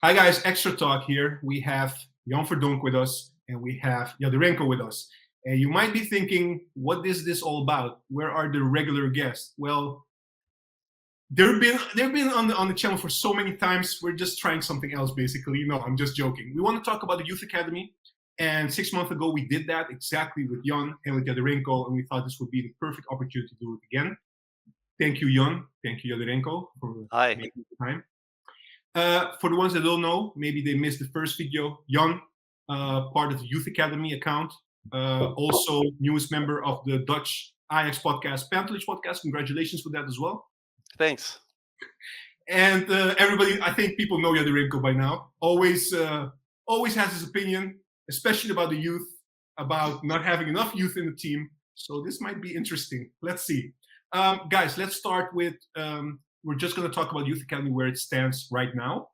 Hi guys, XtraTalk here. We have Jan Verdonk with us and we have Yaiderenko with us. And you might be thinking, what is this all about? Where are the regular guests? Well, they've been on the channel for so many times. We're just trying something else, basically. No, I'm just joking. We want to talk about the Youth Academy. And 6 months ago, we did that exactly with Jan and with Yaiderenko, and we thought this would be the perfect opportunity to do it again. Thank you, Jan. Thank you, Yaiderenko, for Hi. making the time. For the ones that don't know, maybe they missed the first video. Jan, part of the Youth Academy account, also newest member of the Dutch Ajax podcast, Pantelich podcast. Congratulations for that as well. Thanks. And everybody, I think people know Yaiderenko by now. Always has his opinion, especially about the youth, about not having enough youth in the team. So this might be interesting. Let's see. Guys, let's start with, we're just going to talk about Youth Academy where it stands right now.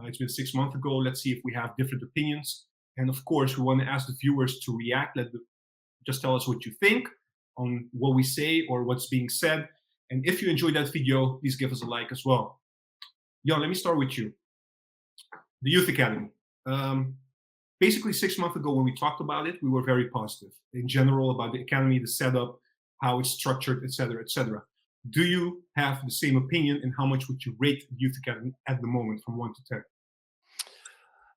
It's been 6 months ago. Let's see if we have different opinions. And of course, we want to ask the viewers to react. Just tell us what you think on what we say or what's being said. And if you enjoyed that video, please give us a like as well. Jan, let me start with you. The Youth Academy. Basically, 6 months ago when we talked about it, we were very positive in general about the academy, the setup, how it's structured, etc., etc. Do you have the same opinion, and how much would you rate the Youth Academy at the moment from 1 to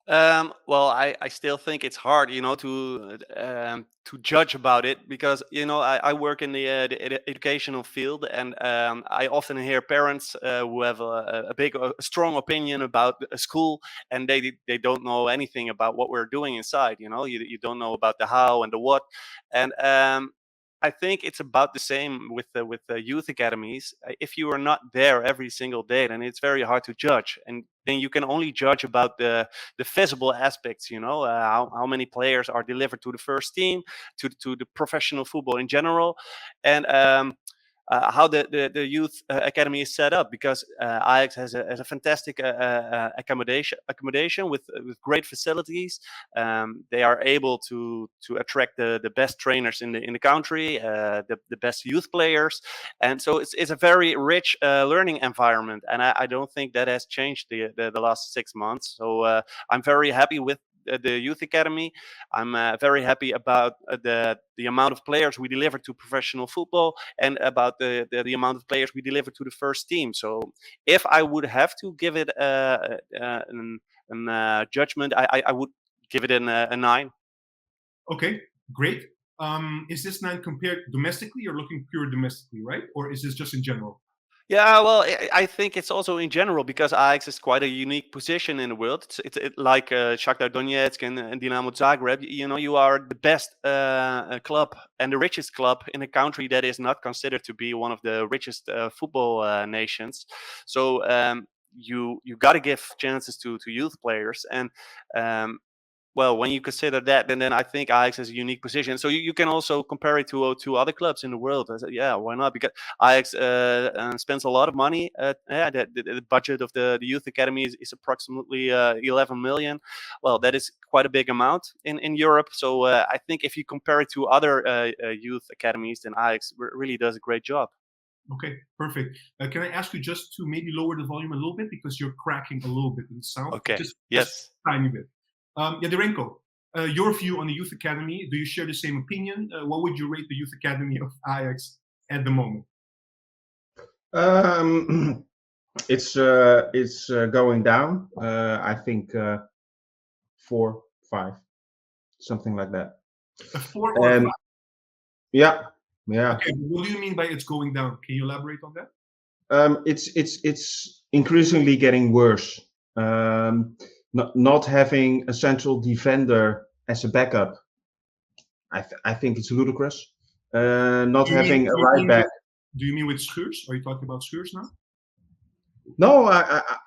10? Well, I still think it's hard, to judge about it because I work in the educational field, and I often hear parents who have a strong opinion about a school, and they don't know anything about what we're doing inside. You don't know about the how and the what, and I think it's about the same with the youth academies. If you are not there every single day, then it's very hard to judge, and then you can only judge about the visible aspects. How many players are delivered to the first team, to the professional football in general, and how the youth academy is set up, because Ajax has a fantastic accommodation with great facilities. They are able to attract the best trainers in the country, the best youth players, and so it's a very rich learning environment. And I don't think that has changed the last 6 months. So I'm very happy with the youth academy. I'm very happy about the amount of players we deliver to professional football, and about the amount of players we deliver to the first team. So if I would have to give it a judgment, I would give it a 9. Okay, great. Is this 9 compared domestically? You're looking pure domestically, right? Or is this just in general? Yeah, well, I think it's also in general, because Ajax is quite a unique position in the world. It's like Shakhtar Donetsk and Dinamo Zagreb. You are the best club and the richest club in a country that is not considered to be one of the richest football nations. So you got to give chances to youth players, and well, when you consider that, then I think Ajax has a unique position. So you can also compare it to other clubs in the world. I said, yeah, why not? Because Ajax spends a lot of money. The budget of the youth academy is approximately 11 million. Well, that is quite a big amount in Europe. So I think if you compare it to other youth academies, then Ajax really does a great job. Okay, perfect. Can I ask you just to maybe lower the volume a little bit, because you're cracking a little bit in sound? Okay. Just Yes. a tiny bit. Yaiderenko, your view on the Youth Academy, do you share the same opinion? What would you rate the Youth Academy of Ajax at the moment? It's going down. I think 4, 5, something like that. A 4 or 5? Yeah. Okay, what do you mean by it's going down? Can you elaborate on that? It's increasingly getting worse. Not having a central defender as a backup, I think it's ludicrous. Not having a right back. Do you mean with Schuurs? Are you talking about Schuurs now? No,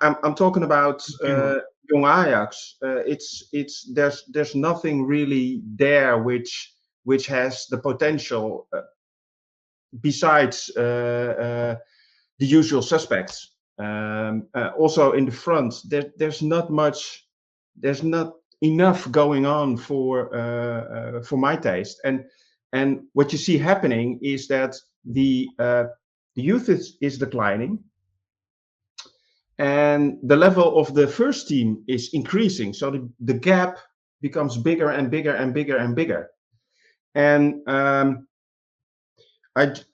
I'm talking about young Ajax. There's nothing really there which has the potential besides the usual suspects. Also in the front, there's not enough going on for my taste. And what you see happening is that the youth is declining, and the level of the first team is increasing. So the gap becomes bigger and bigger and bigger and bigger. And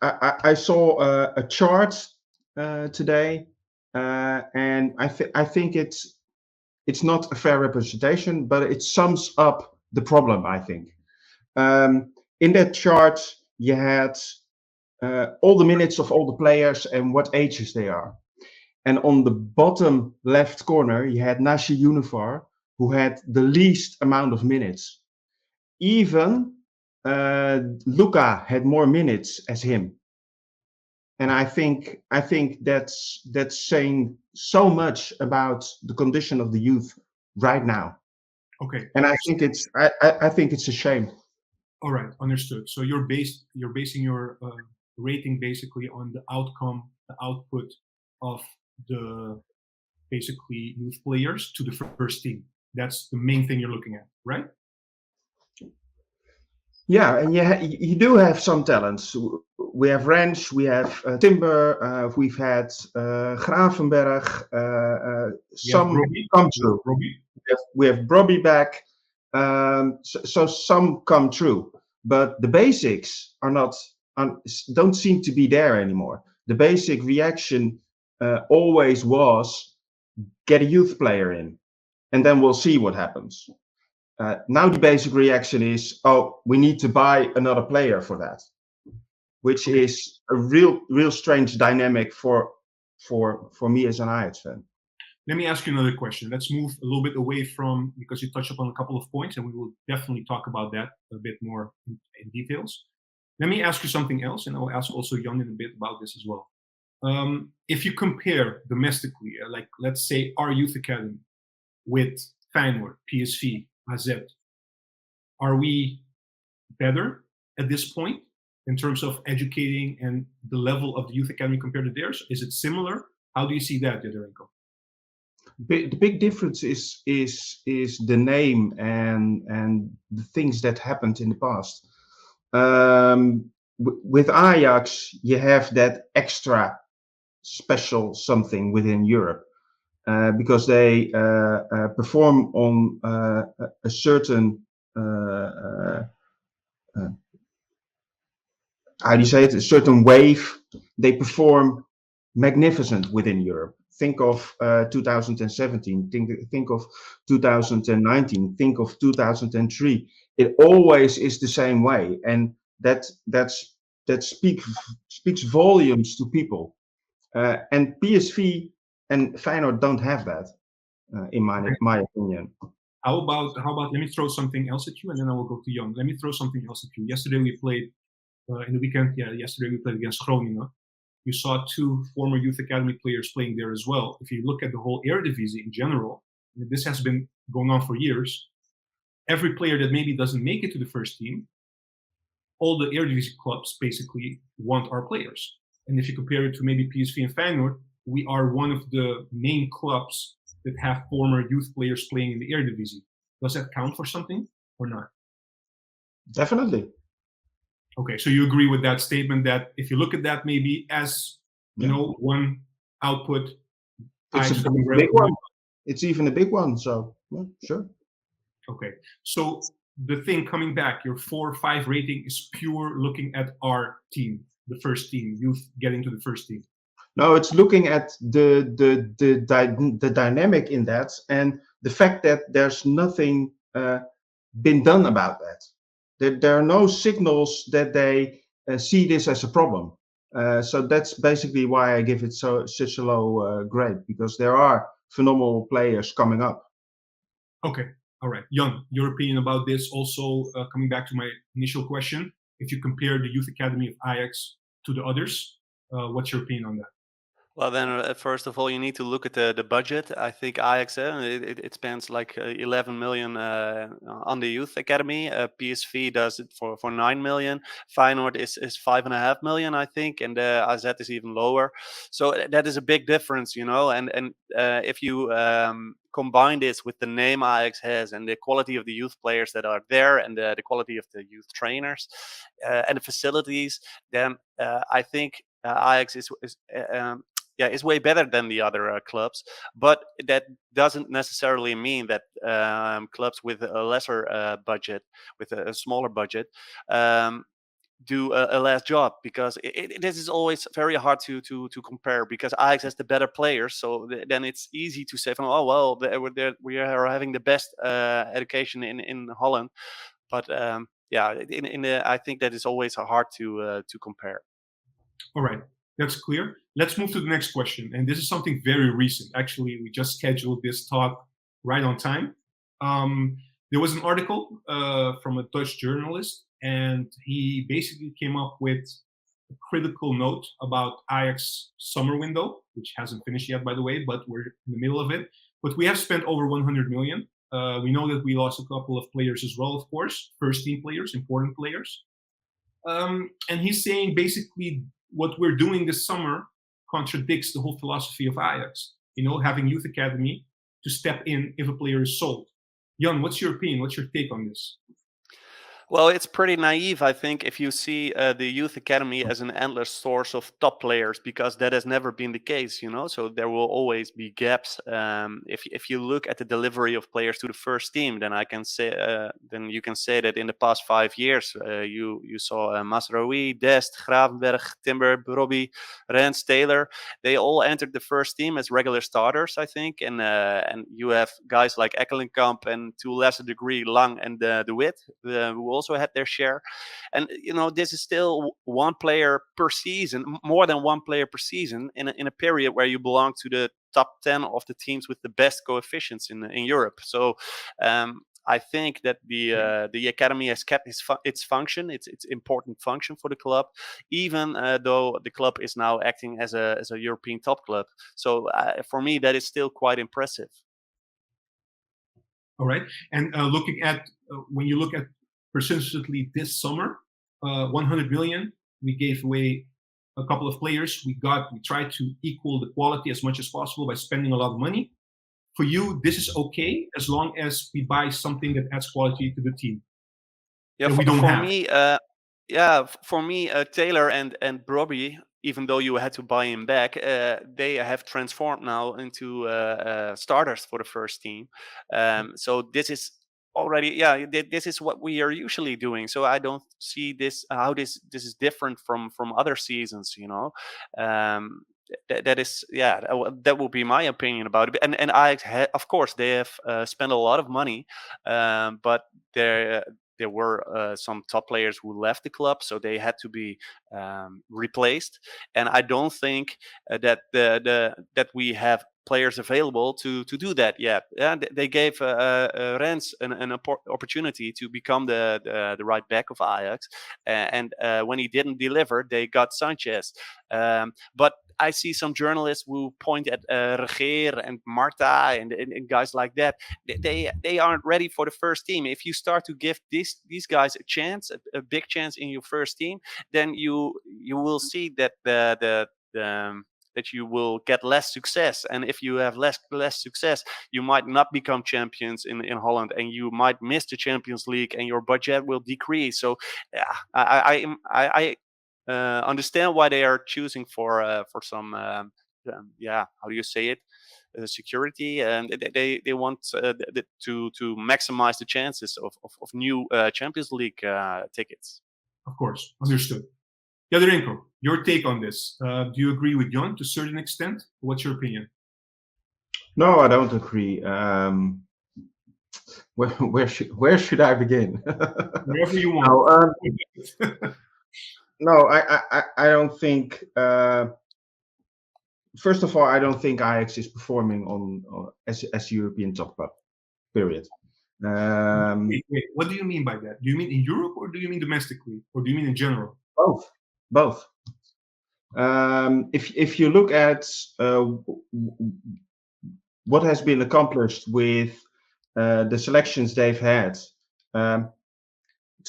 I saw a chart today, and I think it's not a fair representation, but it sums up the problem, I think. In that chart, you had all the minutes of all the players and what ages they are. And on the bottom left corner, you had Nashi Univar, who had the least amount of minutes. Even Luka had more minutes as him. And I think that's saying so much about the condition of the youth right now. Okay. And I think it's a shame. All right, understood. So you're basing your rating basically on the outcome, the output of the basically youth players to the first team. That's the main thing you're looking at, right? Yeah, and you do have some talents. We have Rens, we have Timber, we've had Gravenberg. Some come true. We have Brobby back. So some come true, but the basics are not don't seem to be there anymore. The basic reaction always was get a youth player in, and then we'll see what happens. Now the basic reaction is, oh, we need to buy another player for that, which is a real strange dynamic for me as an Ajax fan. Let me ask you another question. Let's move a little bit away from, because you touched upon a couple of points, and we will definitely talk about that a bit more in details. Let me ask you something else, and I'll ask also Jan in a bit about this as well. If you compare domestically, like let's say our youth academy with Feyenoord, PSV, AZ, are we better at this point in terms of educating and the level of the youth academy compared to theirs? Is it similar? How do you see that, Yaiderenko? The big difference is the name and the things that happened in the past. With Ajax, you have that extra special something within Europe because they perform on a certain how do you say it? A certain wave. They perform magnificent within Europe. Think of 2017. Think of 2019. Think of 2003. It always is the same way, and that speaks volumes to people. And PSV and Feyenoord don't have that, in my opinion. How about? Let me throw something else at you, and then I will go to Jan. Let me throw something else at you. Yesterday we played in the weekend. Yeah, yesterday we played against Groningen. You saw two former youth academy players playing there as well. If you look at the whole Eredivisie in general, this has been going on for years. Every player that maybe doesn't make it to the first team, all the Eredivisie clubs basically want our players. And if you compare it to maybe PSV and Feyenoord, we are one of the main clubs that have former youth players playing in the Eredivisie. Does that count for something or not? Definitely. Okay, so you agree with that statement that if you look at that maybe as, you know, one output. It's a big one. It's even a big one, so yeah, sure. Okay, so the thing coming back, your 4 or 5 rating is pure looking at our team, the first team, youth getting to the first team. No, it's looking at the dynamic in that and the fact that there's nothing been done about that. There are no signals that they see this as a problem. So that's basically why I give it such a low grade, because there are phenomenal players coming up. Okay, all right. Jan, your opinion about this also coming back to my initial question. If you compare the youth academy of Ajax to the others, what's your opinion on that? Well, then first of all, you need to look at the budget. I think Ajax it spends like 11 million on the youth academy. PSV does it for 9 million. Feyenoord is 5.5 million, I think, and AZ is even lower. So that is a big difference, you know. And if you combine this with the name Ajax has and the quality of the youth players that are there and the quality of the youth trainers and the facilities, then I think Ajax is is way better than the other clubs. But that doesn't necessarily mean that clubs with a lesser budget, with a smaller budget, do a less job, because this is always very hard to compare, because Ajax has the better players. So then it's easy to say from, oh well, we are having the best education in Holland. But I think that is always hard to compare. All right, that's clear. Let's move to the next question, and this is something very recent. Actually, we just scheduled this talk right on time. There was an article from a Dutch journalist, and he basically came up with a critical note about Ajax summer window, which hasn't finished yet, by the way, but we're in the middle of it. But we have spent over 100 million. We know that we lost a couple of players as well, of course, first team players, important players. And he's saying basically what we're doing this summer contradicts the whole philosophy of Ajax. Having youth academy to step in if a player is sold. Jan, what's your opinion? What's your take on this? Well, it's pretty naive, I think, if you see the youth academy as an endless source of top players, because that has never been the case, So there will always be gaps. If you look at the delivery of players to the first team, then then you can say that in the past 5 years, you saw Masraoui, Dest, Gravenberg, Timber, Robbie, Rens, Taylor. They all entered the first team as regular starters, I think, and you have guys like Ekkelenkamp and to a lesser degree Lang and De Wit, who also had their share. And this is still one player per season, more than one player per season, in a period where you belong to the top 10 of the teams with the best coefficients in Europe. So I think that the academy has kept its function, its important function for the club, even though the club is now acting as a European top club. So for me, that is still quite impressive. All right, and looking at when you look at persistently this summer, 100 million, we gave away a couple of players. We tried to equal the quality as much as possible by spending a lot of money. For you, this is okay as long as we buy something that adds quality to the team. Yeah, for me, Taylor and Robbie, even though you had to buy him back, they have transformed now into starters for the first team. So this is already, this is what we are usually doing. So I don't see how this is different from other seasons. That is, that will be my opinion about it. And of course, they have spent a lot of money, but there were some top players who left the club, so they had to be replaced. And I don't think that that we have players available to do that yet. They gave Rens an opportunity to become the right back of Ajax, and when he didn't deliver, they got Sanchez. But I see some journalists who point at Regeer and Marta and guys like that. They aren't ready for the first team. If you start to give these guys a chance, a big chance in your first team, then you will see that that you will get less success. And if you have less success, you might not become champions in Holland, and you might miss the Champions League, and your budget will decrease. So I understand why they are choosing for some how do you say it, security, and they want to maximize the chances of new Champions League tickets. Of course, understood. Yaiderenko, your take on this? Do you agree with Jan to a certain extent? What's your opinion? No, I don't agree. Where should I begin? Wherever you want. No, I don't think. First of all, I don't think Ajax is performing as European top club. Period. Wait, what do you mean by that? Do you mean in Europe, or do you mean domestically, or do you mean in general? Both. If you look at what has been accomplished with the selections they've had, to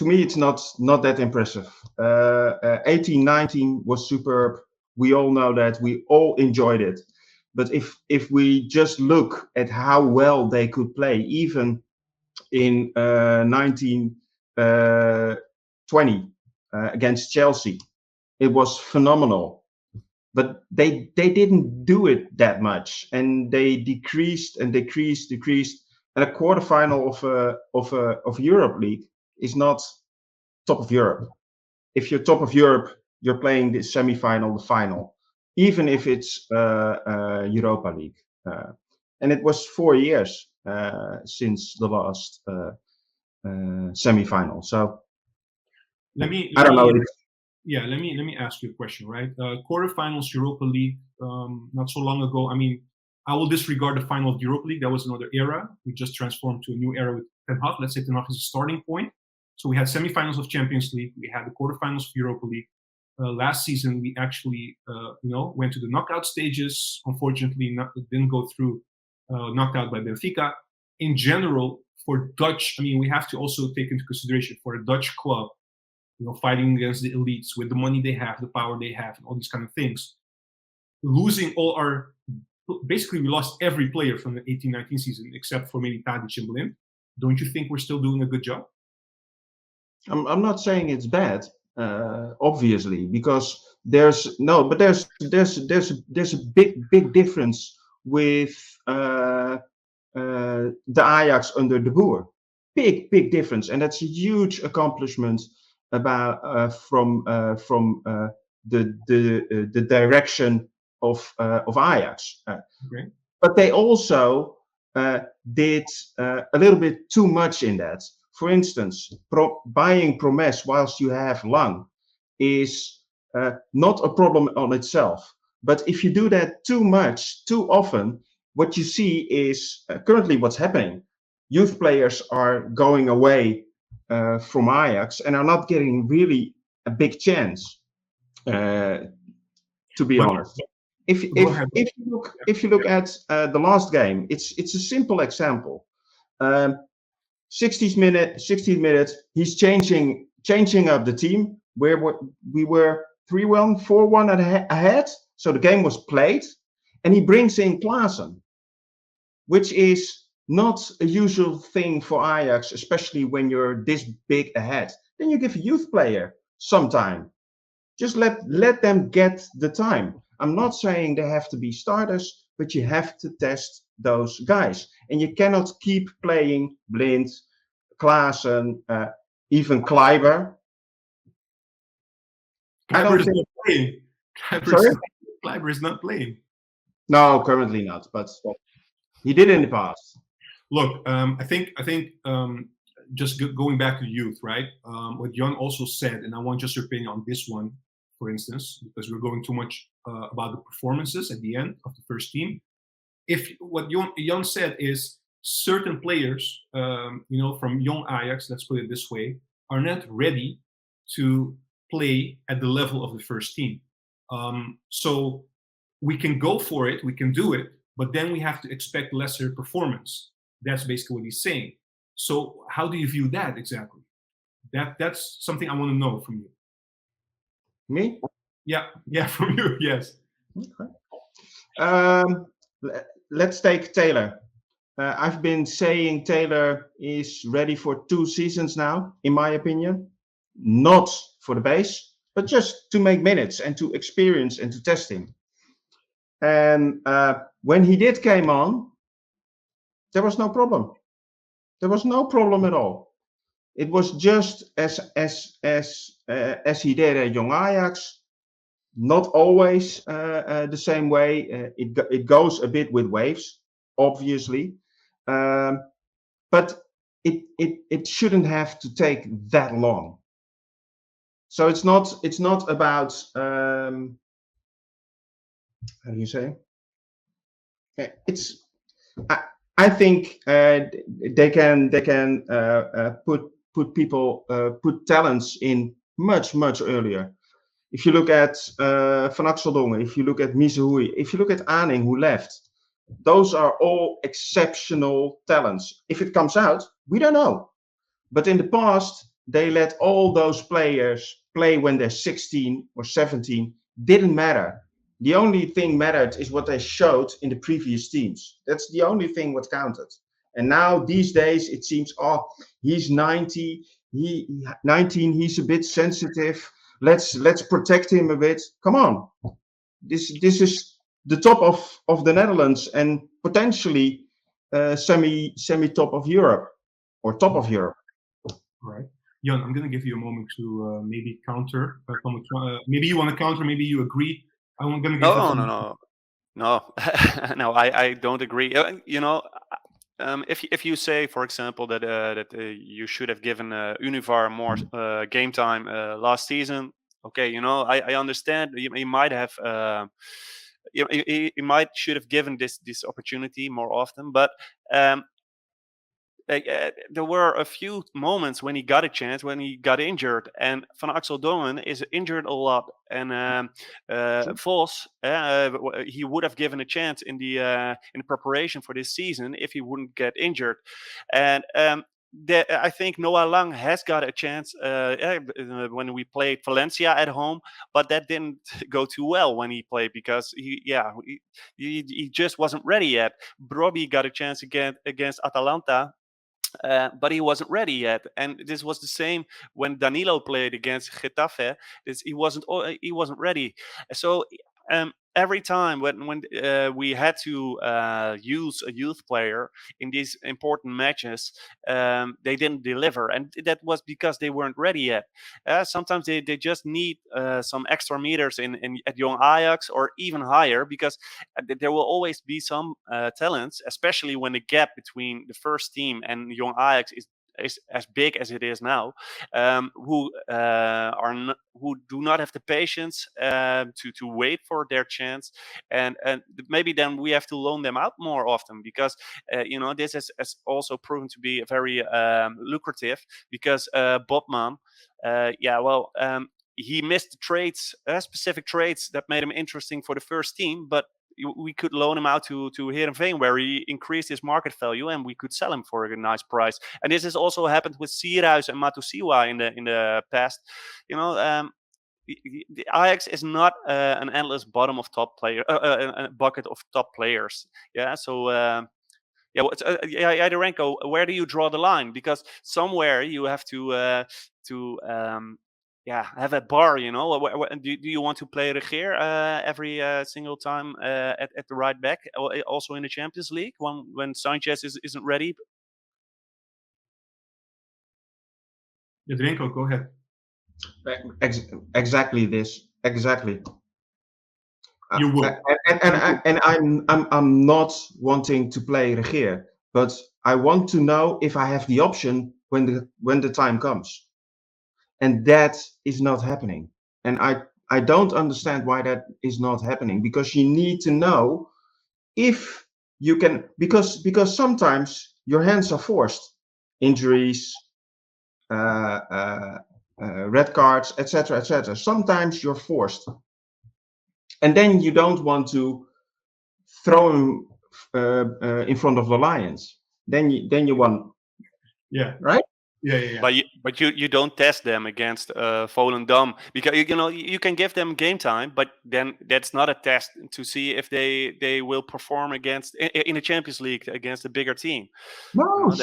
me it's not that impressive. 18-19 was superb. We all know that. We all enjoyed it. But if we just look at how well they could play, even in 19-20 against Chelsea, it was phenomenal. but they didn't do it that much, and they decreased and decreased. And a quarterfinal of Europe League is not top of Europe. If you're top of Europe, you're playing the semi-final, the final, even if it's Europa League. And it was 4 years since the last semi-final. So I don't know. Yeah, let me ask you a question, right? Quarterfinals Europa League, not so long ago. I mean, I will disregard the final of Europa League. That was another era. We just transformed to a new era with Ten Hag. Let's say Ten Hag is a starting point. So we had semifinals of Champions League. We had the quarterfinals of Europa League. Last season, we actually, went to the knockout stages. Unfortunately, didn't go through, knocked out by Benfica. In general, for Dutch, I mean, we have to also take into consideration for a Dutch club, fighting against the elites with the money they have, the power they have, and all these kind of things. Losing basically we lost every player from the 18-19 season except for maybe Tadic and Blind. Don't you think we're still doing a good job? I'm not saying it's bad, obviously, because there's a big difference with the Ajax under De Boer. Big difference, and that's a huge accomplishment from the direction of Ajax. Okay. But they also did a little bit too much in that. For instance, buying Promes whilst you have Lang is not a problem on itself. But if you do that too much, too often, what you see is currently what's happening. Youth players are going away from Ajax and are not getting really a big chance, to be honest. If you look at the last game, it's a simple example. 60th minute, he's changing up the team. Where we were 3-1, 4-1 ahead, so the game was played, and he brings in Klaassen, which is not a usual thing for Ajax, especially when you're this big ahead. Then you give a youth player some time. Just let them get the time. I'm not saying they have to be starters, but you have to test those guys. And you cannot keep playing Blind, Klaassen, even Kleiber. Kleiber is not playing. No, currently not, but he did in the past. Look, I think just going back to youth, right? What Jan also said, and I want just your opinion on this one, for instance, because we're going too much about the performances at the end of the first team. If what Jan said is certain players, from young Ajax, let's put it this way, are not ready to play at the level of the first team. So we can go for it, we can do it, but then we have to expect lesser performance. That's basically what he's saying. So how do you view that exactly? That's something I want to know from you. Me? Yeah, from you, yes. Okay. Let's take Taylor. I've been saying Taylor is ready for 2 seasons now, in my opinion. Not for the base, but just to make minutes and to experience and to test him. And when he did came on, there was no problem. There was no problem at all. It was just as he did at Young Ajax. Not always the same way. It goes a bit with waves, obviously, but it shouldn't have to take that long. So it's not about how do you say? I think they can put talents in much earlier. If you look at Van Axeldongen, if you look at Misehoui, if you look at Aaning, who left, those are all exceptional talents. If it comes out, we don't know. But in the past, they let all those players play when they're 16 or 17. Didn't matter. The only thing mattered is what they showed in the previous teams. That's the only thing what counted. And now these days it seems, he's 19, he's a bit sensitive. Let's protect him a bit. Come on. This is the top of the Netherlands and potentially semi top of Europe or top of Europe. All right. Jan, I'm going to give you a moment to maybe counter. Maybe you want to counter, maybe you agree. I'm going to give No, I don't agree. If you say, for example, that you should have given Univar more game time last season, okay, I understand. You might have, you might should have given this opportunity more often, but. There were a few moments when he got a chance when he got injured, and Van Axel Dongen is injured a lot, and Vos he would have given a chance in the preparation for this season if he wouldn't get injured, and I think Noah Lang has got a chance when we played Valencia at home, but that didn't go too well when he played because he just wasn't ready yet. Brobbey got a chance against Atalanta. But he wasn't ready yet, and this was the same when Danilo played against Getafe. He wasn't ready. So every time when we had to use a youth player in these important matches, they didn't deliver, and that was because they weren't ready yet. Sometimes they just need some extra meters at young Ajax or even higher, because there will always be some talents, especially when the gap between the first team and young Ajax is as big as it is now, who do not have the patience to wait for their chance, and maybe then we have to loan them out more often, because this has also proven to be very lucrative, because Botman, he missed the trades, specific trades that made him interesting for the first team, but we could loan him out to Heerenveen, where he increased his market value, and we could sell him for a nice price. And this has also happened with Sierhuis and Matusiwa in the past. The Ajax is not an endless bottom of top player, a bucket of top players. Yeah, so. Yaiderenko, where do you draw the line? Because somewhere you have to have a bar. Do you want to play Regeer every single time at the right back, also in the Champions League when Sanchez isn't ready? Yaiderenko, go ahead. Exactly this. Exactly. You will. And I'm not wanting to play Regeer, but I want to know if I have the option when the time comes, and that is not happening. And I don't understand why that is not happening, because you need to know if you can, because sometimes your hands are forced, injuries, red cards, etc., etc. Sometimes you're forced, and then you don't want to throw him in front of the lions. Then you want, right? Yeah. But you don't test them against Volendam, because you can give them game time, but then that's not a test to see if they will perform against in the Champions League against a bigger team. No,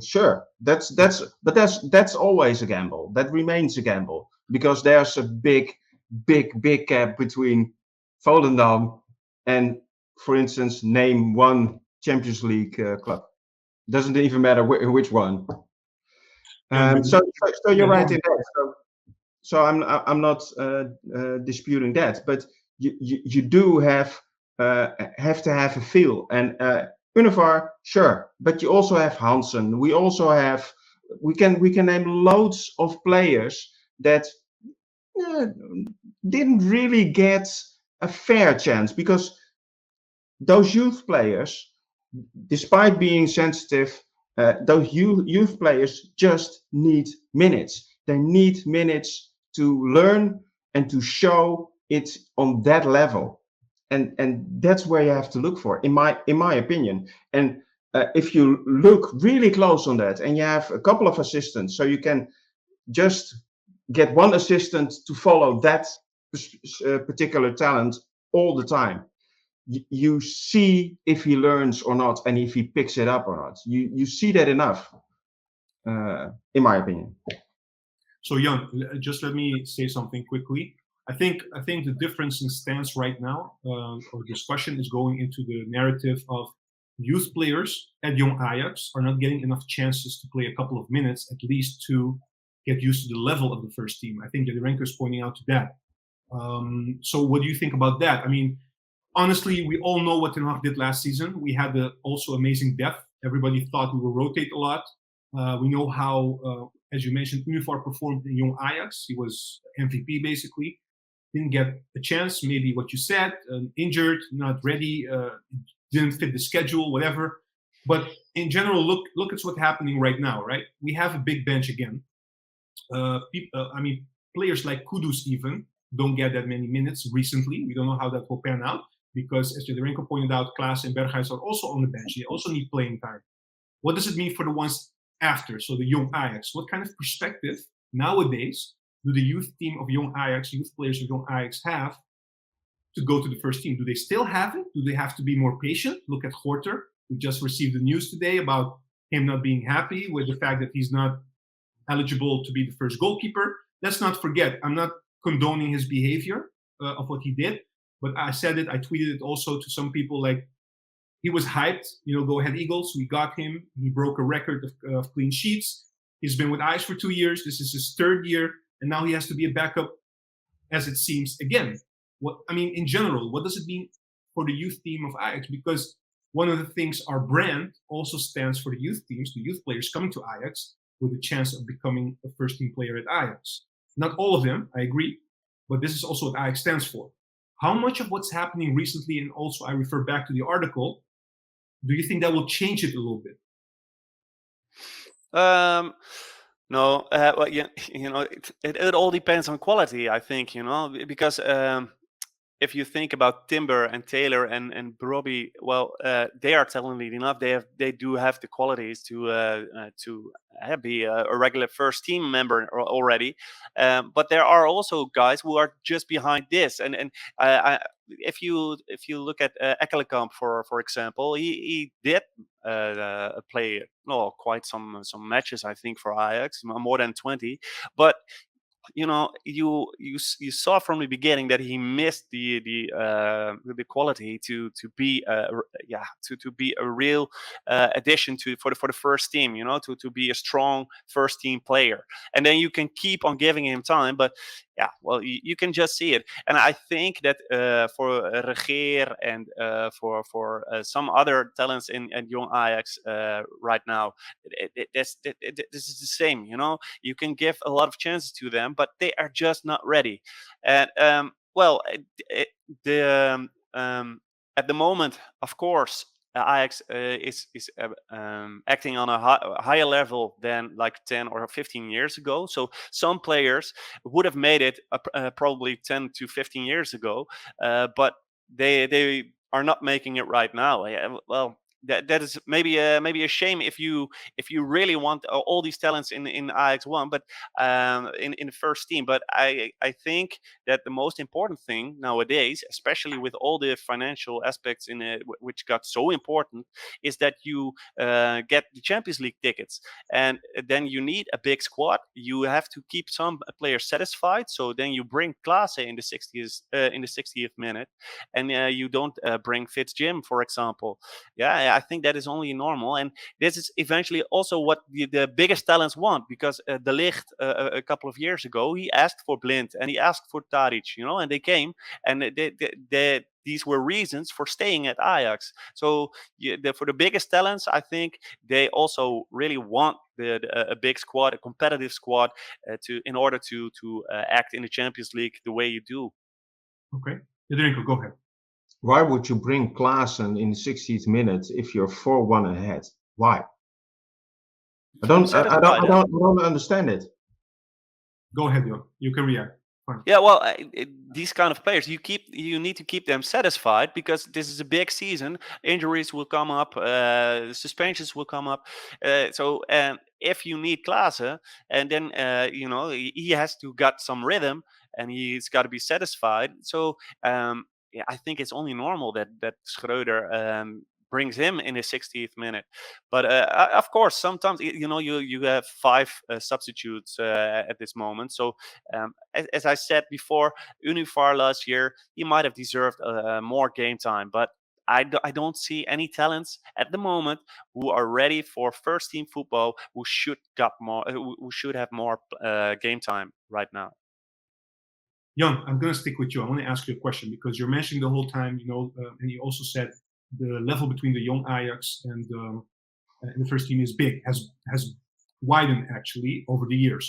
sure. That's always a gamble. That remains a gamble, because there's a big gap between Volendam and, for instance, name one Champions League club. Doesn't even matter which one. So you're right in that. So I'm not disputing that, but you do have to have a feel, and Univar, sure, but you also have Hansen. We also have we can name loads of players that didn't really get a fair chance, because those youth players, despite being sensitive, those youth players just need minutes. They need minutes to learn and to show it on that level, and that's where you have to look for, in my opinion. And if you look really close on that, and you have a couple of assistants, so you can just get one assistant to follow that particular talent all the time, you see if he learns or not, and if he picks it up or not. You see that enough, in my opinion. So Jan, just let me say something quickly. I think the difference in stance right now, or discussion, is going into the narrative of youth players at young Ajax are not getting enough chances to play a couple of minutes at least to get used to the level of the first team. I think Yaiderenko is pointing out to that. So what do you think about that? I mean, honestly, we all know what Ten Hag did last season. We had also amazing depth. Everybody thought we would rotate a lot. We know how, as you mentioned, Univar performed in young Ajax. He was MVP basically. Didn't get a chance, maybe what you said, injured, not ready, didn't fit the schedule, whatever. But in general, look at what's happening right now, right? We have a big bench again. Players like Kudus even don't get that many minutes recently. We don't know how that will pan out because, as Yaiderenko pointed out, Klaas and Berghuis are also on the bench. They also need playing time. What does it mean for the ones after? So the young Ajax. What kind of perspective nowadays do the youth team of young Ajax, youth players of young Ajax have to go to the first team? Do they still have it? Do they have to be more patient? Look at Gorter. We just received the news today about him not being happy with the fact that he's not eligible to be the first goalkeeper. Let's not forget, I'm not condoning his behavior of what he did, but I said it, I tweeted it also to some people, like, he was hyped, go ahead Eagles, we got him. He broke a record of clean sheets. He's been with Ajax for 2 years. This is his 3rd year, and now he has to be a backup, as it seems, again. In general, what does it mean for the youth team of Ajax? Because one of the things, our brand also stands for the youth teams, the youth players coming to Ajax with a chance of becoming a first-team player at Ajax. Not all of them, I agree, but this is also what Ajax stands for. How much of what's happening recently, and also I refer back to the article, do you think that will change it a little bit? No, well, yeah, it all depends on quality, I think, because if you think about Timber and Taylor and Brobbey, well, they are talented enough. They do have the qualities to be a regular first team member already. But there are also guys who are just behind this. And if you look at Ekkelenkamp, for example, he did play quite some matches, I think, for Ajax, more than 20, but you saw from the beginning that he missed the quality to be to be a real addition for the first team, to be a strong first team player. And then you can keep on giving him time, but you can just see it. And I think that for Regeer and for some other talents in young Ajax right now, this is the same. You can give a lot of chances to them, but they are just not ready. And at the moment, of course, Ajax is acting on a higher level than like 10 or 15 years ago. So some players would have made it probably 10 to 15 years ago, but they are not making it right now. Well, that is maybe a shame if you really want all these talents in Ajax 1, but in the first team. But I think that the most important thing nowadays, especially with all the financial aspects in it, which got so important, is that you get the Champions League tickets, and then you need a big squad. You have to keep some players satisfied. So then you bring Klaassen in the 60th minute, and you don't bring Fitz-Jim, for example. I think that is only normal, and this is eventually also what the biggest talents want, because De Ligt a couple of years ago, he asked for Blind and he asked for Tadic, and they came, and these were reasons for staying at Ajax. So for the biggest talents, I think they also really want a big squad, a competitive squad, in order to act in the Champions League the way you do. Okay, Yaiderenko, go ahead. Why would you bring Klaassen in the 60th minute if you're 4-1 ahead? Why? I don't understand it. Go ahead, Johan. You can react. Fine. Yeah, well, these kind of players, you need to keep them satisfied, because this is a big season. Injuries will come up, suspensions will come up. So if you need Klaassen, and then he has to get some rhythm, and he's got to be satisfied. So I think it's only normal that Schreuder brings him in the 60th minute. But of course, sometimes you have 5 substitutes at this moment. So as I said before, Univar last year, he might have deserved more game time, but I don't see any talents at the moment who are ready for first team football who should have more game time right now. Jan, I'm going to stick with you. I want to ask you a question because you're mentioning the whole time, and you also said the level between the young Ajax and the first team is big, has widened actually over the years.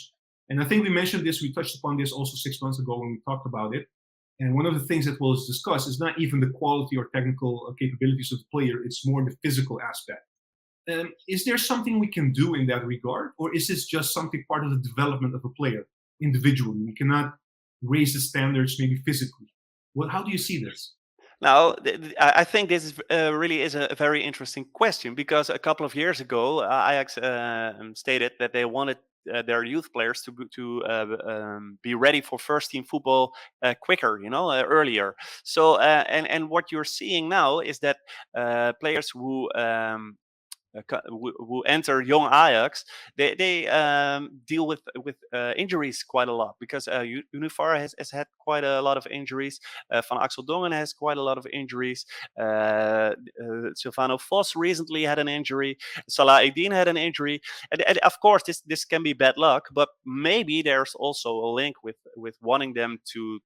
And I think we mentioned this, we touched upon this also 6 months ago when we talked about it. And one of the things that was discussed is not even the quality or technical capabilities of the player, it's more the physical aspect. Is there something we can do in that regard? Or is this just something part of the development of a player individually? We cannot raise the standards maybe physically. How do you see this? Now, I think this is really is a very interesting question, because a couple of years ago, Ajax stated that they wanted their youth players to be ready for first team football quicker, earlier. So, and what you're seeing now is that players who enter young Ajax, they deal with injuries quite a lot, because Univar has had quite a lot of injuries. Van Axel Dongen has quite a lot of injuries. Silvano Vos recently had an injury. Salah Eddin had an injury, and of course this can be bad luck. But maybe there's also a link with wanting them to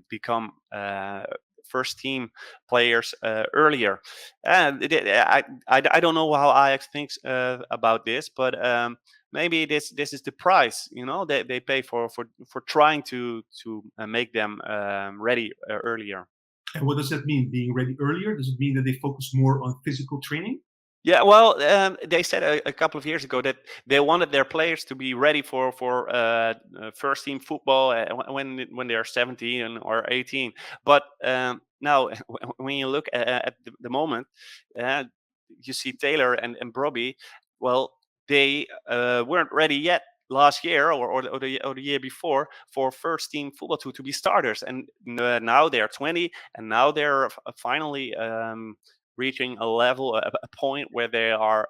become first team players earlier. And I don't know how Ajax thinks about this, but maybe this is the price, they pay for trying to make them ready earlier. And what does that mean, being ready earlier? Does it mean that they focus more on physical training? Yeah, well, they said a couple of years ago that they wanted their players to be ready for first team football when they are 17 or 18. But now, when you look at the moment, you see Taylor and Brobbey. Well, they weren't ready yet last year or the year before for first team football to be starters, and now they're 20, and now they're finally reaching a level, a point where they are,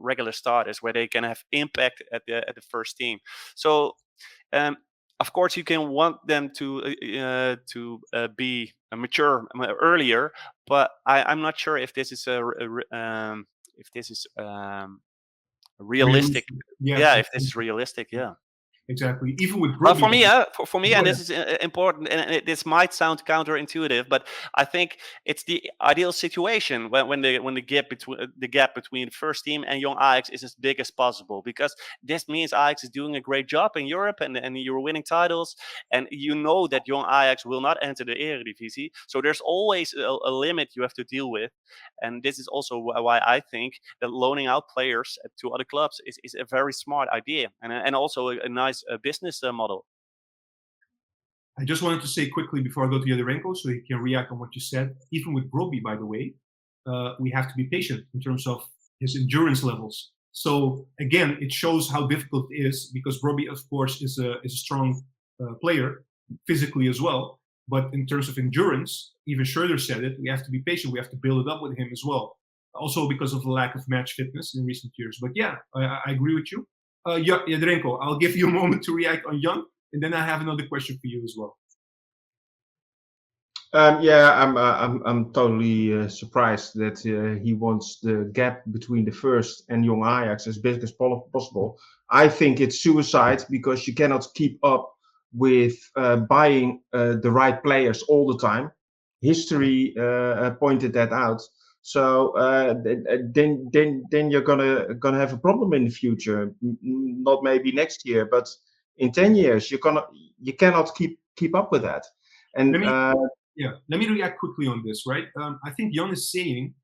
regular starters, where they can have impact at the first team. So, of course, you can want them to be mature earlier, but I'm not sure if this is realistic. Yeah, If this is realistic, yeah. Exactly. Even with But Brobbey, for me, and this is important, and this might sound counterintuitive, but I think it's the ideal situation when the gap between first team and young Ajax is as big as possible, because this means Ajax is doing a great job in Europe, and you're winning titles, and you know that young Ajax will not enter the Eredivisie, so there's always a limit you have to deal with, and this is also why I think that loaning out players to other clubs is a very smart idea, and also a nice business model. I just wanted to say quickly before I go to Yaiderenko, so he can react on what you said. Even with Brobbey, by the way, we have to be patient in terms of his endurance levels. So again, it shows how difficult it is, because Brobbey, of course, is a strong player physically as well. But in terms of endurance, even Schreuder said it, we have to be patient. We have to build it up with him as well. Also because of the lack of match fitness in recent years. But yeah, I agree with you. Yaiderenko, I'll give you a moment to react on Jan, and then I have another question for you as well. I'm totally surprised that he wants the gap between the first and young Ajax as big as possible. I think it's suicide, because you cannot keep up with buying the right players all the time. History pointed that out. So then you're gonna have a problem in the future. Not maybe next year, but in 10 years, you cannot keep up with that. And let me react quickly on this, right? I think Jan is saying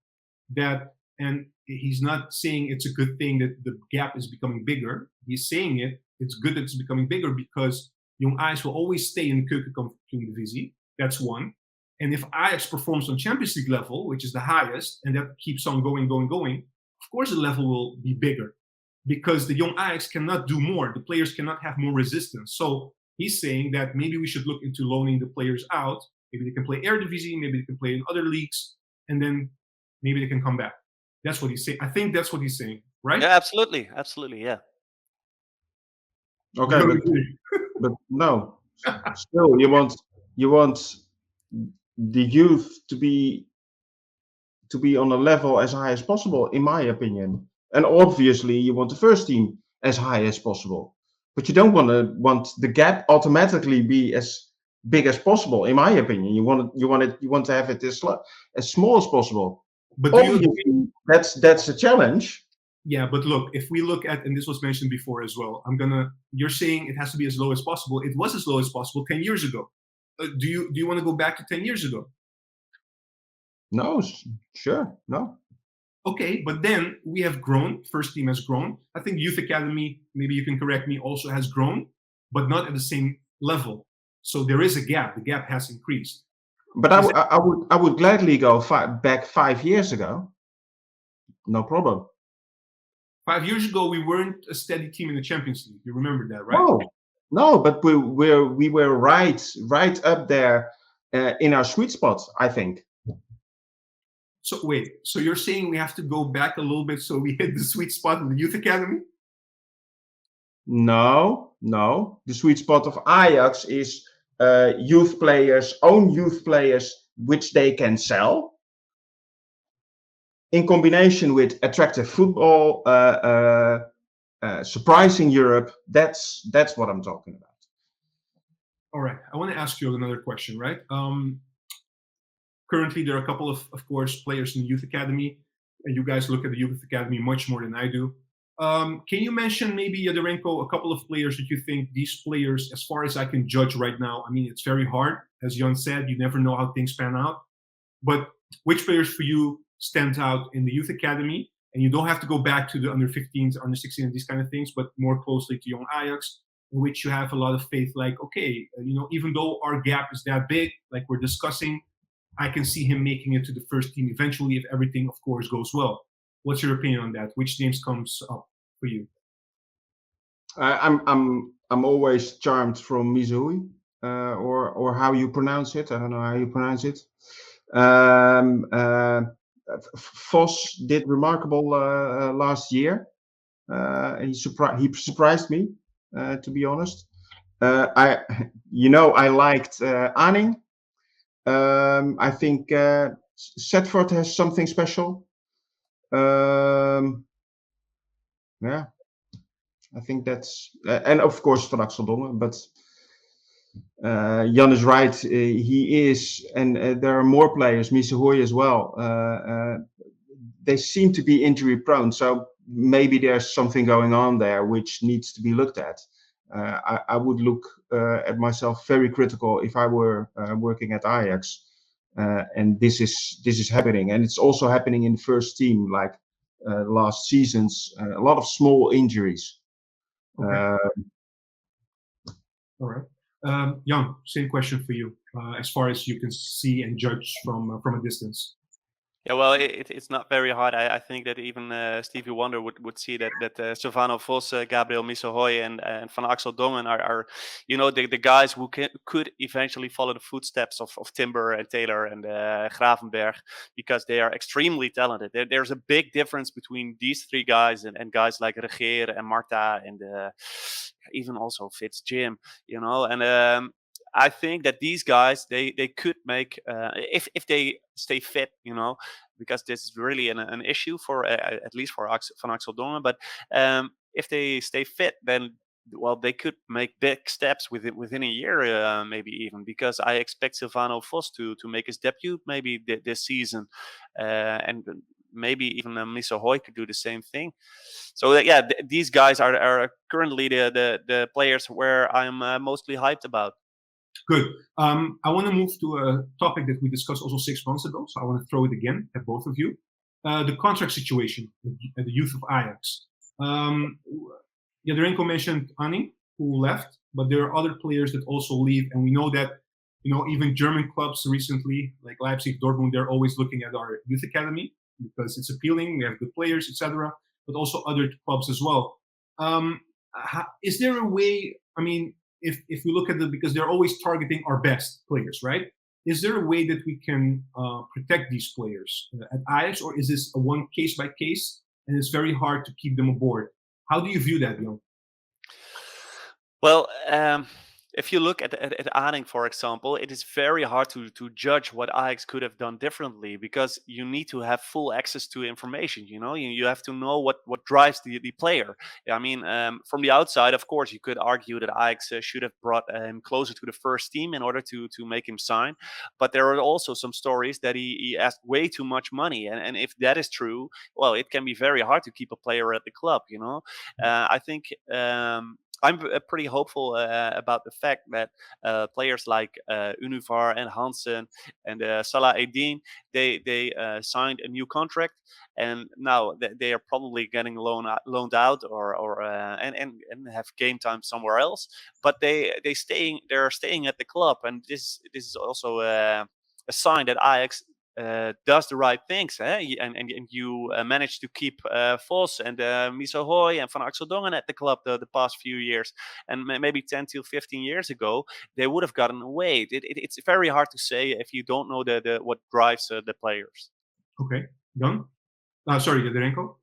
that, and he's not saying it's a good thing that the gap is becoming bigger. He's saying it's good that it's becoming bigger, because young Ajax will always stay in the Keukenkampioen-divisie. That's one. And if Ajax performs on Champions League level, which is the highest, and that keeps on going, of course the level will be bigger, because the young Ajax cannot do more. The players cannot have more resistance. So he's saying that maybe we should look into loaning the players out. Maybe they can play Eredivisie, maybe they can play in other leagues, and then maybe they can come back. That's what he's saying. I think that's what he's saying, right? Yeah, absolutely, yeah. Okay, You but agree? no. Still, you want the youth to be on a level as high as possible, in my opinion. And obviously, you want the first team as high as possible. But you don't want the gap automatically be as big as possible, in my opinion. You want to have it as small as possible. But do you Obviously, that's a challenge. Yeah, but look, if we look at, and this was mentioned before as well, you're saying it has to be as low as possible. It was as low as possible 10 years ago. Do you want to go back to 10 years ago? No, sure, no. Okay, but then we have grown. First team has grown. I think youth academy, maybe you can correct me, also has grown, but not at the same level. So there is a gap. The gap has increased. But I would gladly go back 5 years ago. No problem. 5 years ago, we weren't a steady team in the Champions League. You remember that, right? No, but we were right up there in our sweet spot, I think. So wait, so you're saying we have to go back a little bit so we hit the sweet spot in the youth academy? No. The sweet spot of Ajax is youth players, which they can sell, in combination with attractive football, surprising Europe. That's what I'm talking about. All right, I want to ask you another question, right? Currently, there are a couple of course, players in the youth academy, and you guys look at the youth academy much more than I do. Can you mention maybe, Yaiderenko, a couple of players that you think these players, as far as I can judge right now, I mean, it's very hard. As Jan said, you never know how things pan out. But which players for you stand out in the youth academy? And you don't have to go back to the under 15s, under 16, these kind of things, but more closely to young Ajax, in which you have a lot of faith, like, okay, even though our gap is that big, like we're discussing, I can see him making it to the first team eventually if everything, of course, goes well. What's your opinion on that? Which names comes up for you? I'm always charmed from Missouri, or how you pronounce it. I don't know how you pronounce it. Vos did remarkable last year. He surprised me, to be honest. I liked Anning. I think Setford has something special. Yeah, I think that's, and of course Van Axel Dongen, but Jan is right. He is, and there are more players, Misahoy as well. They seem to be injury prone, so maybe there's something going on there which needs to be looked at. I would look at myself very critical if I were working at Ajax, and this is happening, and it's also happening in the first team, like last season's a lot of small injuries. Okay. All right, Jan, same question for you. As far as you can see and judge from a distance. Yeah, well, it's not very hard. I think that even Stevie Wonder would see that Silvano Vos, Gabriel Misahoy, and Van Axel Dongen are the guys who could eventually follow the footsteps of Timber and Taylor and Gravenberg, because they are extremely talented. There's a big difference between these three guys and guys like Regeer and Marta and even also Fitz-Jim, and I think that these guys they could make if they stay fit, because this is really an issue for at least for Van Axel Dongen. But if they stay fit, then they could make big steps within a year, maybe even, because I expect Silvano Vos to make his debut maybe this season, and maybe even Misahoy could do the same thing. So these guys are currently the players where I'm mostly hyped about. Good. I want to move to a topic that we discussed also 6 months ago, so I want to throw it again at both of you. The contract situation at the youth of Ajax. Yaiderenko mentioned Anning, who left, but there are other players that also leave, and we know that even German clubs recently, like Leipzig, Dortmund, they're always looking at our youth academy because it's appealing. We have good players, etc., but also other clubs as well. Is there a way? I mean, if we look at because they're always targeting our best players, right? is there a way that we can protect these players at Ajax, or is this a one case by case and it's very hard to keep them aboard? How do you view that, Jan? Well, if you look at Ajax, for example, it is very hard to judge what Ajax could have done differently, because you need to have full access to information. You have to know what drives the player. I mean, from the outside, of course, you could argue that Ajax should have brought him closer to the first team in order to make him sign. But there are also some stories that he asked way too much money, and if that is true, well, it can be very hard to keep a player at the club. I think. I'm pretty hopeful about the fact that players like Univar and Hansen and Salah Eddin, they signed a new contract, and now they are probably getting loaned out or and have game time somewhere else. But they're staying at the club, and this is also a sign that Ajax does the right things, and you managed to keep Vos and Miso Hoy and Van Axel Dongen at the club the past few years, and maybe 10 to 15 years ago they would have gotten away. It's very hard to say if you don't know the what drives the players. Okay, Jan? Sorry, Yaiderenko.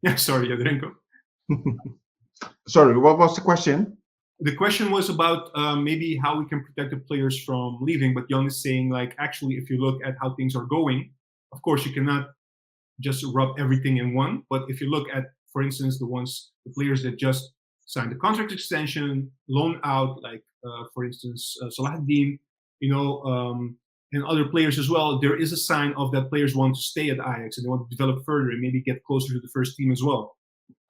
Yeah, sorry, Yaiderenko. Sorry, what was the question? The question was about maybe how we can protect the players from leaving, but Jan is saying, like, actually, if you look at how things are going, of course, you cannot just rub everything in one. But if you look at, for instance, the players that just signed the contract extension, loan out, like, for instance, Salahuddin, and other players as well, there is a sign of that players want to stay at Ajax and they want to develop further and maybe get closer to the first team as well.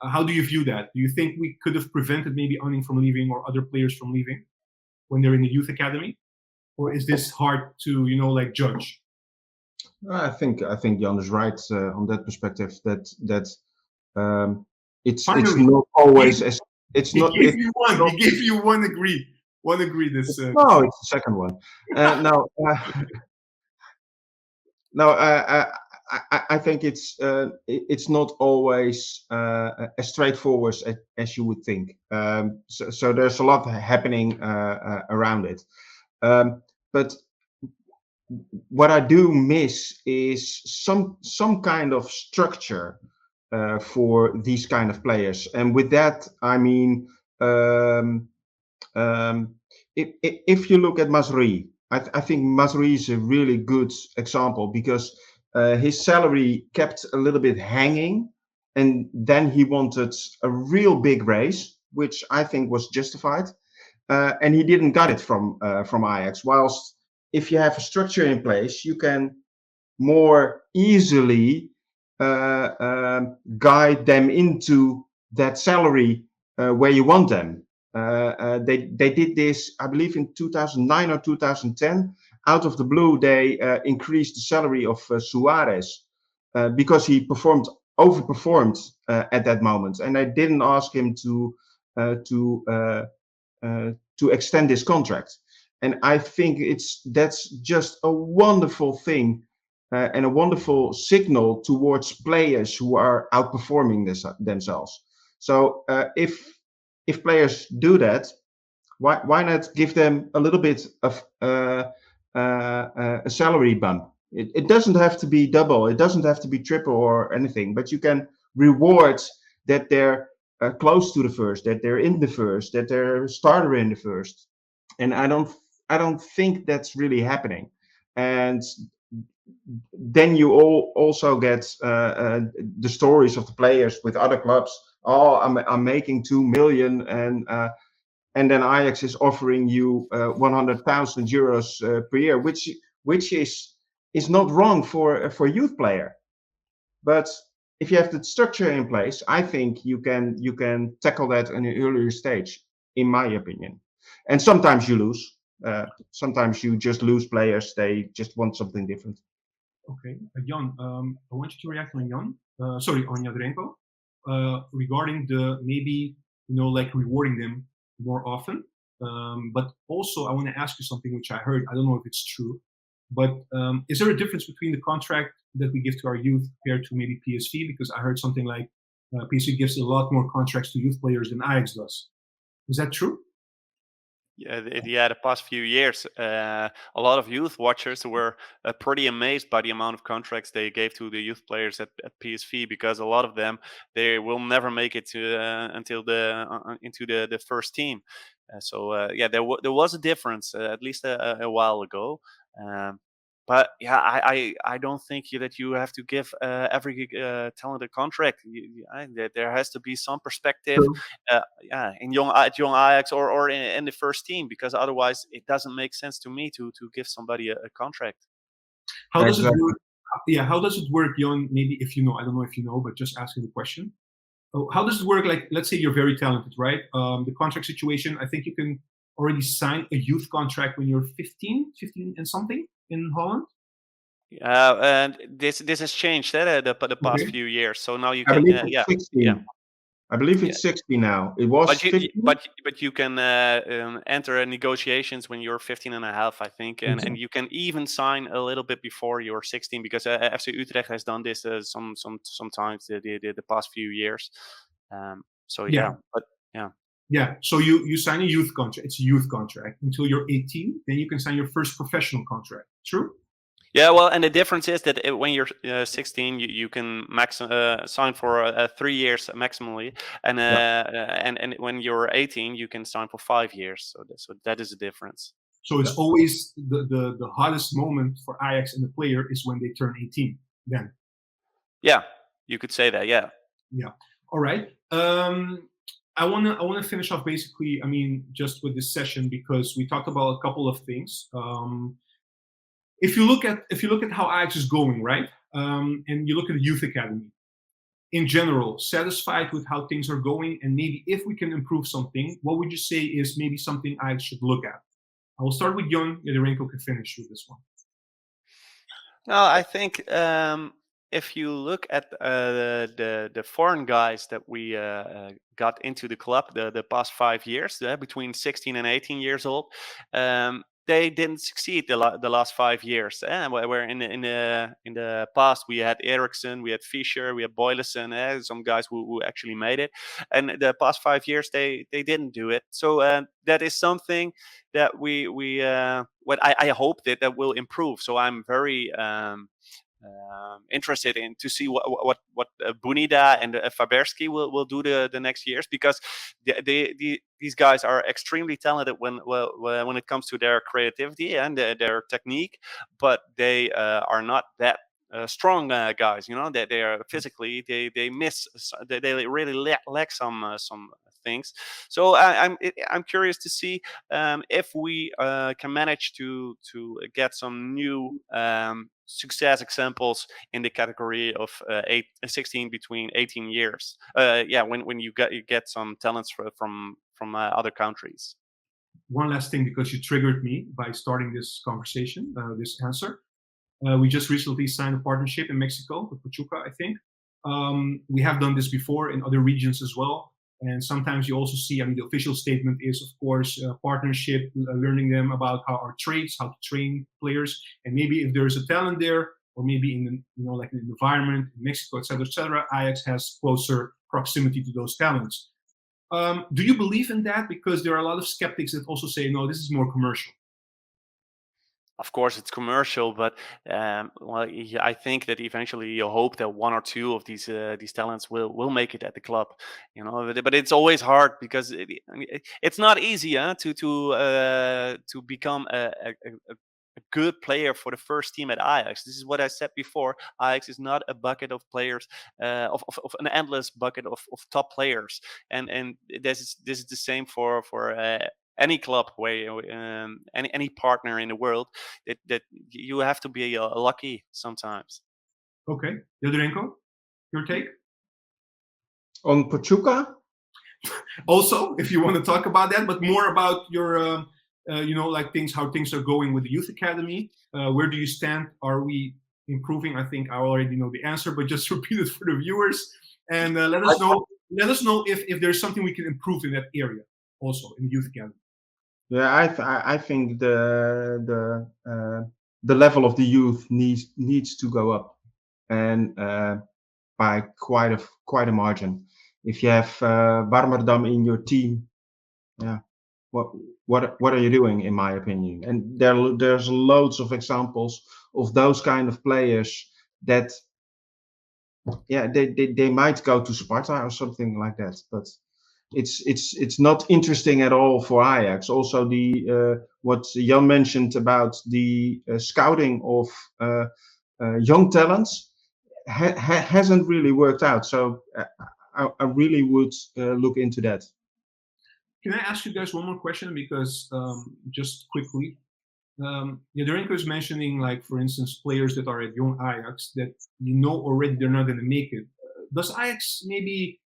How do you view that? Do you think we could have prevented maybe Anning from leaving or other players from leaving when they're in the youth academy? Or is this hard to, judge? I think Jan is right on that perspective. It's Finally, not always as it's he not. gave you one. He gave you one agree. One agree. This. No, it's the second one. I think it's not always as straightforward as you would think. So there's a lot happening around it. But what I do miss is some kind of structure for these kind of players. And with that, I mean, if you look at Mazraoui, I think Mazraoui is a really good example, because his salary kept a little bit hanging, and then he wanted a real big raise, which I think was justified, and he didn't get it from Ajax. Whilst if you have a structure in place, you can more easily guide them into that salary where you want them. They did this, I believe, in 2009 or 2010. Out of the blue, they increased the salary of Suarez because he overperformed at that moment, and they didn't ask him to extend his contract. And I think that's just a wonderful thing and a wonderful signal towards players who are outperforming themselves. So if players do that, why not give them a little bit of a salary bump? It doesn't have to be double, it doesn't have to be triple or anything, but you can reward that they're close to the first, that they're in the first, that they're a starter in the first. And I don't think that's really happening. And then you also get the stories of the players with other clubs. Oh, I'm making 2 million, and then Ajax is offering you 100,000 euros per year, which is not wrong for a youth player. But if you have the structure in place, I think you can tackle that in an earlier stage, in my opinion. And sometimes you lose. Sometimes you just lose players. They just want something different. Okay, Jan, I want you to react on on Yaiderenko, regarding the maybe rewarding them more often. But also, I want to ask you something which I heard. I don't know if it's true, but is there a difference between the contract that we give to our youth compared to maybe PSV? Because I heard something like PSV gives a lot more contracts to youth players than Ajax does. Is that true? the past few years, a lot of youth watchers were pretty amazed by the amount of contracts they gave to the youth players at PSV, because a lot of them, they will never make it to until into the first team. Yeah, there was a difference, at least a while ago. Um, but yeah, I don't think that you have to give every talent a contract. There has to be some perspective, True. yeah, at young Ajax or in the first team, because otherwise it doesn't make sense to me to give somebody a contract. How does it Exactly. work? Yeah, how does it work, Jon? Maybe if you know, I don't know if you know, but just asking the question. How does it work? Like, let's say you're very talented, right? The contract situation, I think you can already sign a youth contract when you're 15 and something in Holland. And this has changed the past Okay. few years. So now you I can, believe it's yeah, 16. yeah. I believe Yeah. it's 16 now. It was But 15. you can enter negotiations when you're 15 and a half, I think, and you can even sign a little bit before you're 16, because FC Utrecht has done this sometimes the past few years. So Yeah. yeah, but yeah. Yeah. So you sign a youth contract. It's a youth contract until you're 18. Then you can sign your first professional contract. True? Yeah, well, and the difference is that when you're 16, you can sign for 3 years maximally, and and when you're 18, you can sign for 5 years. So that is the difference. So it's always the hottest moment for Ajax and the player is when they turn 18. Then. Yeah, you could say that. Yeah. Yeah. All right. I wanna finish off basically. I mean, just with this session, because we talked about a couple of things. If you look at how Ajax is going, right, and you look at the youth academy in general, satisfied with how things are going, and maybe if we can improve something, what would you say is maybe something Ajax should look at? I will start with Jon. Yaiderenko can finish with this one. No, I think if you look at the foreign guys that we got into the club the past 5 years, between 16 and 18 years old, they didn't succeed the last 5 years. Where in the past we had Eriksson, we had Fischer, we had Boyleson, some guys who actually made it, and the past 5 years they didn't do it. So that is something that we what I hope that will improve. So I'm very interested in to see what Bunida and Faberski will do the next years, because these guys are extremely talented when it comes to their creativity and their technique, but they are not that strong guys. You know, that they are physically they miss, they really lack some things. So I'm curious to see if we can manage to get some new success examples in the category of 16 between 18 years. Yeah, when you get some talents from other countries. One last thing, because you triggered me by starting this conversation, this answer. We just recently signed a partnership in Mexico with Pachuca, I think. We have done this before in other regions as well. And sometimes you also see, I mean, the official statement is, of course, partnership, learning them about how our traits, how to train players, and maybe if there's a talent there, or maybe in the, you know, like in the environment in Mexico, etc., Ajax has closer proximity to those talents. Do you believe in that? Because there are a lot of skeptics that also say, no, this is more commercial. Of course, it's commercial, but well, I think that eventually you hope that one or two of these talents will make it at the club. You know, but it's always hard, because it's not easy to become a good player for the first team at Ajax. This is what I said before. Ajax is not a bucket of players, of an endless bucket of top players, and this is the same for any club where any partner in the world, that you have to be lucky sometimes. Okay, Yaiderenko, your take? On Pachuca? Also, if you want to talk about that, but more about your, you know, like how things are going with the youth academy. Where do you stand? Are we improving? I think I already know the answer, but just repeat it for the viewers, and let us know. Let us know if there's something we can improve in that area, also in the youth academy. Yeah, I think the level of the youth needs to go up, and by quite a margin. If you have Warmerdam in your team, yeah, what are you doing, in my opinion? And there's loads of examples of those kind of players that, yeah, they might go to Sparta or something like that, but it's not interesting at all for Ajax. Also, the what Jan mentioned about the scouting of young talents hasn't really worked out. So I really would look into that. Can I ask you guys one more question? Because just quickly, Yaiderenko is mentioning, like, for instance, players that are at young Ajax that you know already they're not going to make it. Does Ajax, maybe,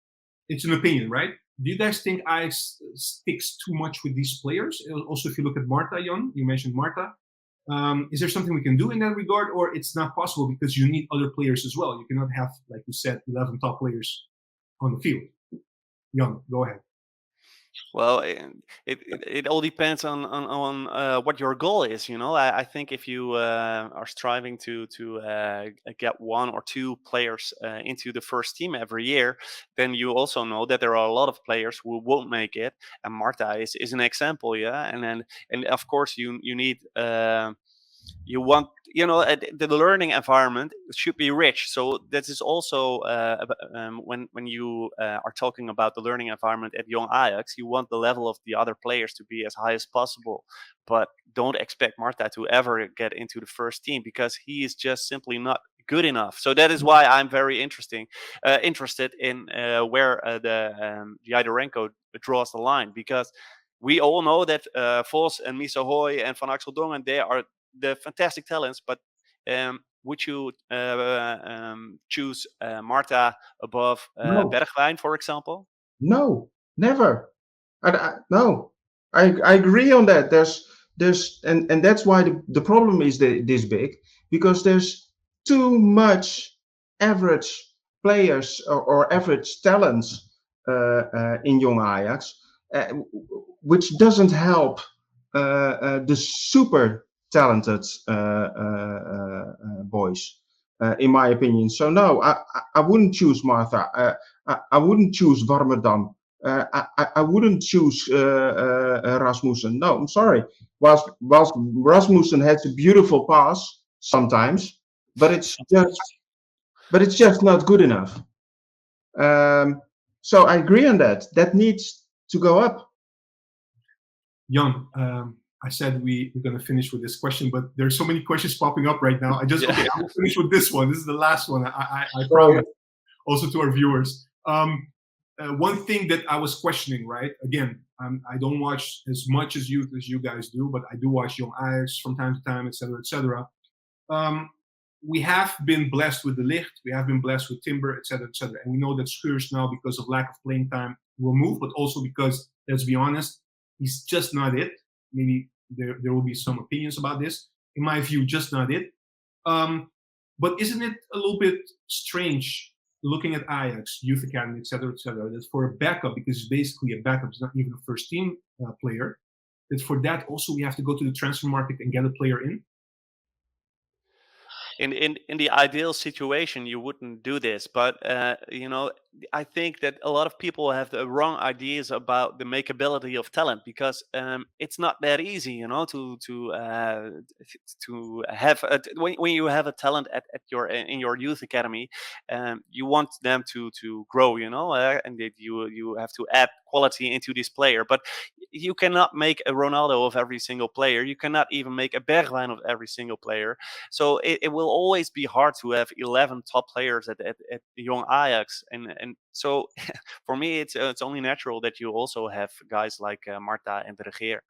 it's an opinion, right? Do you guys think Ajax sticks too much with these players? Also, if you look at Marta, Jan, you mentioned Marta. Is there something we can do in that regard, or it's not possible because you need other players as well? You cannot have, like you said, 11 top players on the field. Jan, go ahead. Well, it all depends on what your goal is. I think if you are striving to get one or two players into the first team every year, then you also know that there are a lot of players who won't make it, and Marta is an example, yeah. And of course you need. You want, the learning environment should be rich. So this is also when you are talking about the learning environment at young Ajax, you want the level of the other players to be as high as possible, but don't expect Marta to ever get into the first team because he is just simply not good enough. So that is why I'm very interested in where the Yaiderenko draws the line, because we all know that Vos and Misa Hoy and Van Axel Dongen, they are the fantastic talents, but would you choose Marta above No. Bergwijn, for example? No, never. No, I agree on that. And that's why the problem is this big, because there's too much average players or average talents in young Ajax, which doesn't help the super talented boys, in my opinion. So no, I wouldn't choose Martha. I wouldn't choose Warmerdam. I wouldn't choose Rasmussen. No, I'm sorry. Whilst Rasmussen has a beautiful pass sometimes, but it's just not good enough. So I agree on that. That needs to go up. Jan, I said we're going to finish with this question, but there's so many questions popping up right now. Okay, I will finish with this one. This is the last one. I promise. Also to our viewers. One thing that I was questioning, right? Again, I don't watch as much as you guys do, but I do watch young Ajax from time to time, etc., etc. We have been blessed with De Ligt, we have been blessed with Timber, etc., etc. And we know that Schuurs now, because of lack of playing time, will move, but also because, let's be honest, he's just not it. Maybe there will be some opinions about this. In my view, just not it. But isn't it a little bit strange looking at Ajax, Youth Academy, etc., that for a backup, because it's basically a backup, it's not even a first team player, that for that also we have to go to the transfer market and get a player in? In the ideal situation, you wouldn't do this, but I think that a lot of people have the wrong ideas about the makeability of talent, because it's not that easy, to have when you have a talent in your youth academy, you want them to grow, and that you have to add quality into this player, but you cannot make a Ronaldo of every single player. You cannot even make a Bergwijn of every single player. So it will always be hard to have 11 top players at young Ajax, and so for me it's only natural that you also have guys like Marta and De Geer.